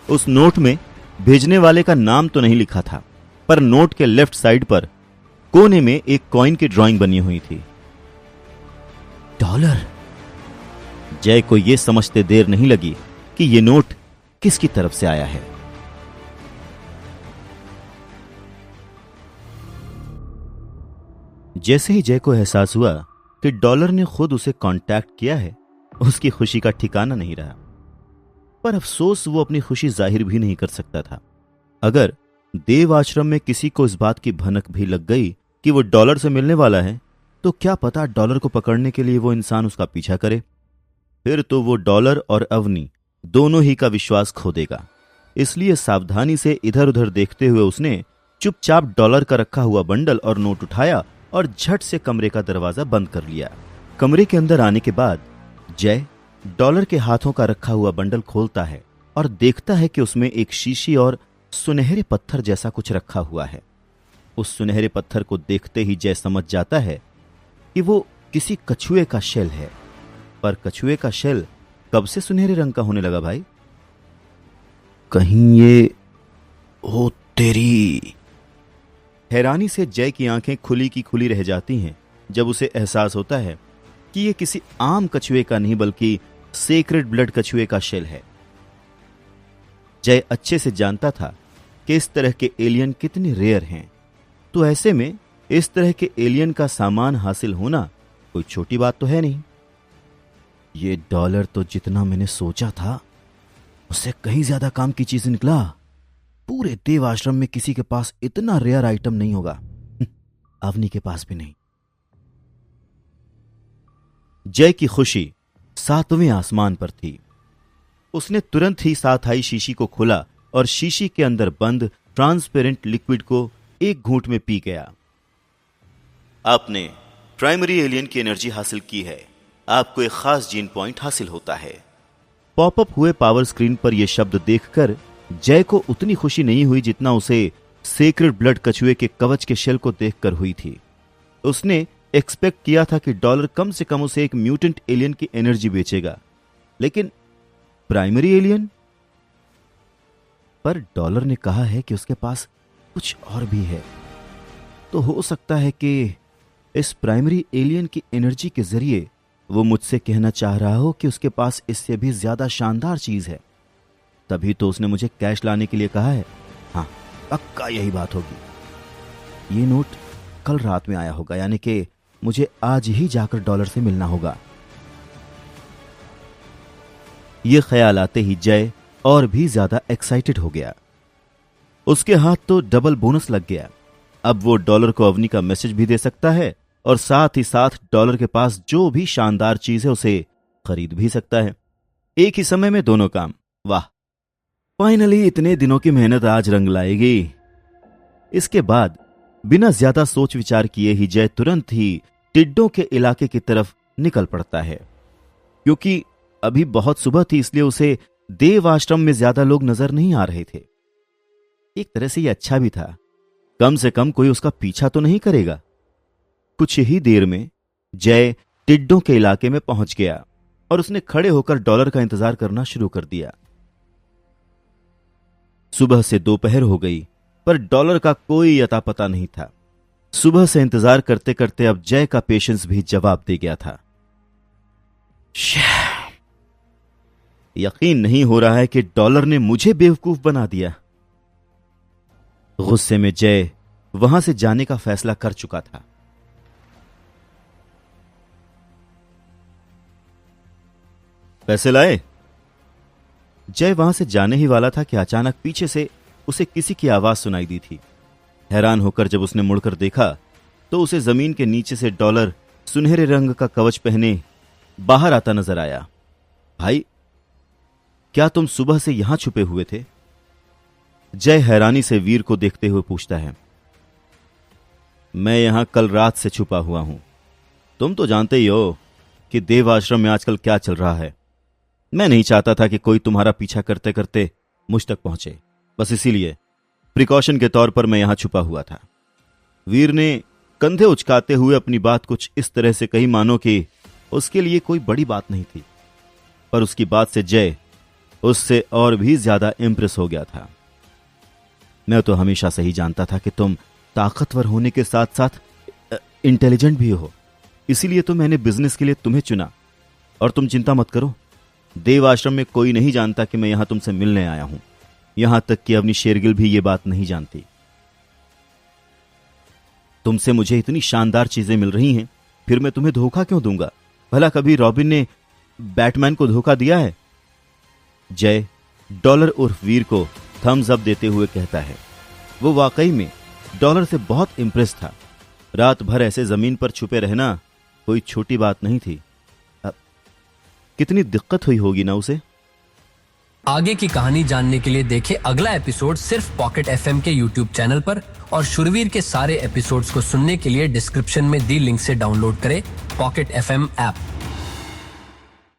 उस नोट में भेजने वाले का नाम तो नहीं लिखा था, पर नोट के लेफ्ट साइड पर कोने में एक कॉइन की ड्राइंग बनी हुई थी। $। जय को यह समझते देर नहीं लगी कि यह नोट किसकी तरफ से आया है। जैसे ही जय को एहसास हुआ कि $। ने खुद उसे कांटेक्ट किया है, उसकी खुशी का ठिकाना नहीं रहा। पर अफसोस वो अपनी खुशी जाहिर भी नहीं कर सकता था। अगर देव आश्रम में किसी को इस बात की भनक भी लग गई कि वो $। से मिलने वाला है, तो क्या पता $। को पकड़ने के लिए वो इंसान उसका पीछा करे। फिर तो वो $। और अवनी दोनों ही का विश्वास खो देगा। इसलिए सावधानी से इधर उधर देखते हुए उसने चुपचाप $। का रखा हुआ बंडल और नोट उठाया और झट से कमरे का दरवाजा बंद कर लिया। कमरे के अंदर आने के बाद जय $। के हाथों का रखा हुआ बंडल खोलता है और देखता है कि उसमें एक शीशी और सुनहरे पत्थर जैसा कुछ रखा हुआ है। उस सुनहरे पत्थर को देखते ही जय समझ जाता है कि वो किसी कछुए का शेल है। पर कछुए का शेल कब से सुनहरे रंग का होने लगा भाई? कहीं ये ओ तेरी! हैरानी से जय की आंखें खुली की खुली रह जाती हैं जब उसे एहसास होता है कि ये किसी आम कछुए का नहीं बल्कि सेक्रेड ब्लड कछुए का शेल है। जय अच्छे से जानता था कि इस तरह के एलियन कितने रेयर हैं, तो ऐसे में इस तरह के एलियन का सामान हासिल होना कोई छोटी बात तो है नहीं। ये $। तो जितना मैंने सोचा था उससे कहीं ज्यादा काम की चीज निकला। पूरे देव आश्रम में किसी के पास इतना रेयर आइटम नहीं होगा, अवनी के पास भी नहीं। जय की खुशी 7वें आसमान पर थी। उसने तुरंत ही साथ आई शीशी को खोला और शीशी के अंदर बंद ट्रांसपेरेंट लिक्विड को एक घूंट में पी गया। आपने प्राइमरी एलियन की एनर्जी हासिल की है। आपको एक खास जीन पॉइंट हासिल होता है। पॉपअप हुए पावर स्क्रीन पर यह शब्द देखकर जय को उतनी खुशी नहीं हुई जितना उसे सेक्रेड ब्लड कछुए के कवच के शेल को देखकर हुई थी। उसने एक्सपेक्ट किया था कि $। कम से कम उसे एक म्यूटेंट एलियन की एनर्जी बेचेगा, लेकिन प्राइमरी एलियन पर $। ने कहा है कि उसके पास कुछ और भी है। तो हो सकता है कि इस प्राइमरी एलियन की एनर्जी के जरिए वो मुझसे कहना चाह रहा हो कि उसके पास इससे भी ज्यादा शानदार चीज है। तभी तो उसने मुझे कैश लाने के लिए कहा है। हाँ, पक्का यही बात होगी। ये नोट कल रात में आया होगा, यानी कि मुझे आज ही जाकर $। से मिलना होगा। यह ख्याल आते ही जय और भी ज्यादा एक्साइटेड हो गया। उसके हाथ तो डबल बोनस लग गया। अब वो $। को अवनी का मैसेज भी दे सकता है और साथ ही साथ $। के पास जो भी शानदार चीज है उसे खरीद भी सकता है। एक ही समय में दोनों काम। वाह, फाइनली इतने दिनों की मेहनत आज रंग लाएगी। इसके बाद बिना ज्यादा सोच विचार किए ही जय तुरंत ही टिड्डों के इलाके की तरफ निकल पड़ता है। क्योंकि अभी बहुत सुबह थी, इसलिए उसे देव आश्रम में ज्यादा लोग नजर नहीं आ रहे थे। एक तरह से यह अच्छा भी था, कम से कम कोई उसका पीछा तो नहीं करेगा। कुछ ही देर में जय टिड्डों के इलाके में पहुंच गया और उसने खड़े होकर $। का इंतजार करना शुरू कर दिया। सुबह से दोपहर हो गई, पर $। का कोई अता पता नहीं था। सुबह से इंतजार करते करते अब जय का पेशेंस भी जवाब दे गया था। यकीन नहीं हो रहा है कि $। ने मुझे बेवकूफ बना दिया। गुस्से में जय वहां से जाने का फैसला कर चुका था। पैसे लाए? जय वहां से जाने ही वाला था कि अचानक पीछे से उसे किसी की आवाज सुनाई दी थी। हैरान होकर जब उसने मुड़कर देखा तो उसे जमीन के नीचे से $। सुनहरे रंग का कवच पहने बाहर आता नजर आया। भाई, क्या तुम सुबह से यहां छुपे हुए थे? जय हैरानी से वीर को देखते हुए पूछता है। मैं यहां कल रात से छुपा हुआ हूं। तुम तो जानते ही हो कि देव आश्रम में आजकल क्या चल रहा है। मैं नहीं चाहता था कि कोई तुम्हारा पीछा करते करते मुझ तक पहुंचे, बस इसीलिए प्रिकॉशन के तौर पर मैं यहां छुपा हुआ था। वीर ने कंधे उचकाते हुए अपनी बात कुछ इस तरह से कही मानो कि उसके लिए कोई बड़ी बात नहीं थी, पर उसकी बात से जय उससे और भी ज्यादा इम्प्रेस हो गया था। मैं तो हमेशा से ही जानता था कि तुम ताकतवर होने के साथ साथ इंटेलिजेंट भी हो, इसीलिए तो मैंने बिजनेस के लिए तुम्हें चुना। और तुम चिंता मत करो, देव आश्रम में कोई नहीं जानता कि मैं यहां तुमसे मिलने आया हूं। यहां तक कि अपनी शेरगिल भी ये बात नहीं जानती। तुमसे मुझे इतनी शानदार चीजें मिल रही हैं, फिर मैं तुम्हें धोखा क्यों दूंगा? भला कभी रॉबिन ने बैटमैन को धोखा दिया है? जय डॉलर उर्फ वीर को थम्स अप देते हुए कहता है। वो वाकई में डॉलर से बहुत इंप्रेस था। रात भर ऐसे जमीन पर छुपे रहना कोई छोटी बात नहीं थी। कितनी दिक्कत हुई होगी ना उसे। आगे की कहानी जानने के लिए देखें अगला एपिसोड सिर्फ पॉकेट एफएम के यूट्यूब चैनल पर, और शुरवीर के सारे एपिसोड्स को सुनने के लिए डिस्क्रिप्शन में दी लिंक से डाउनलोड करें पॉकेट एफएम ऐप।